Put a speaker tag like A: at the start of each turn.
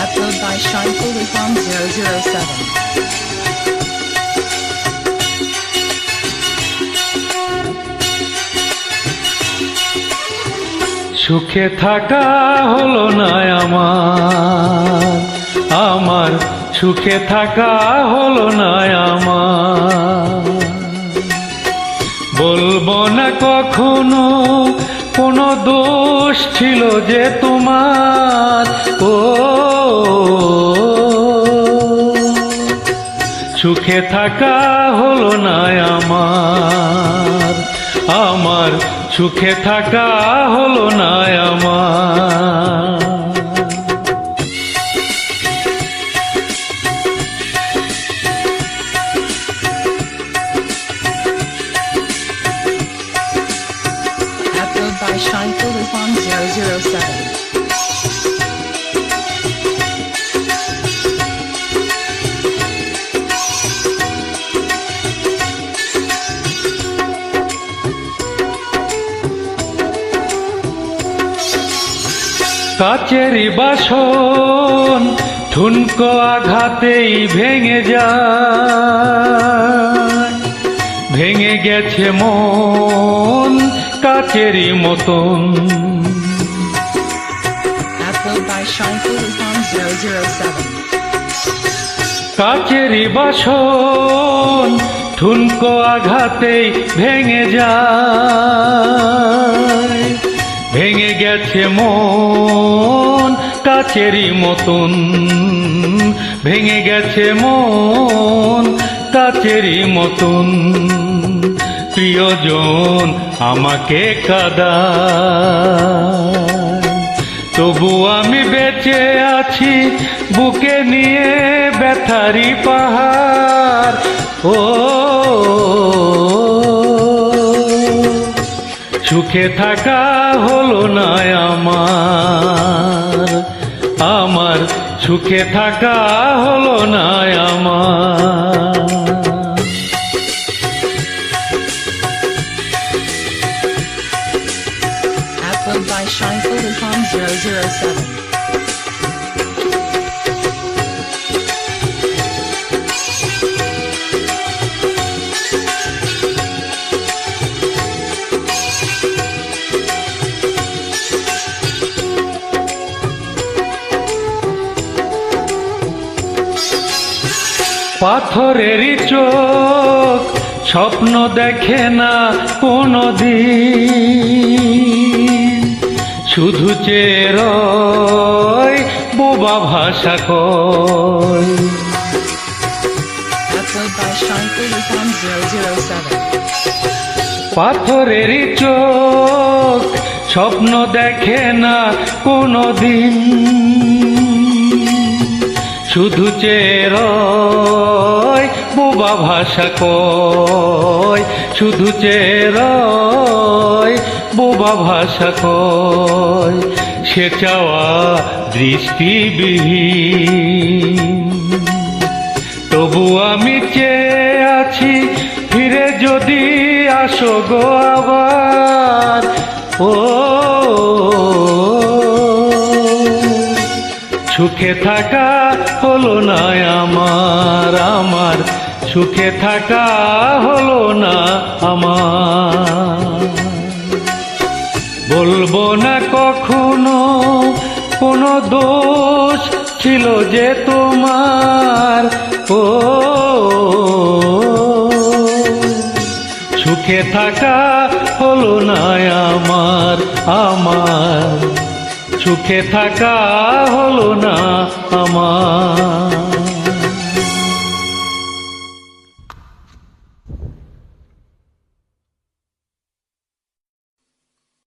A: Upload by ShineFullyFarm 007.
B: সুখে থাকা হলো না আমার সুখে থাকা হলো না আমার। বলবো না কখনো কোনো দোষ ছিল যে তোমার, ও সুখে থাকা হলো না আমার সুখে থাকা হলো না আমার।
A: Upload by ShineFullyFarm 007.
B: কাচেরি বাসন ঠুনকো আঘাতেই ভেঙে যায়, ভেঙে গেছে মন কাচেরি মতন।
A: Upload by ShineFullyFarm 007.
B: কাচেরি বাসন ঠুনকো আঘাতেই ভেঙে যায়, ভেঙে গেছে মন কাচেরি মতন, ভেঙে গেছে মন কাচেরি মতন। প্রিয়জন আমাকে কাঁদায়, তবু আমি বেঁচে আছি বুকে নিয়ে ব্যথারি পাহাড়। ও সুখে থাকা হলো না আমার সুখে থাকা হলো না আমার।
A: Upload by ShineFullyFarm 007.
B: পাথরেরই চোখ স্বপ্ন দেখে না কোনদিন, শুধু চেয়ে রয় বোবা ভাষা কয়।
A: Upload by ShineFullyFarm 007.
B: পাথরেরই চোখ স্বপ্ন দেখে না কোনদিন, শুধু চেয়ে রয় বোবা ভাষা কয়, শুধু চেয়ে রয় বোবা ভাষা কয়। সে চাওয়া দৃষ্টিবিহীন, তবু আমি চেয়ে আছি ফিরে যদি আসো গো আবার। ও সুখে থাকা হলো না আমার সুখে থাকা হলো না আমার। বলবো না কখনো কোনো দোষ ছিল যে তোমার, ও সুখে থাকা হলো না আমার সুখে থাকা হলো না আমার।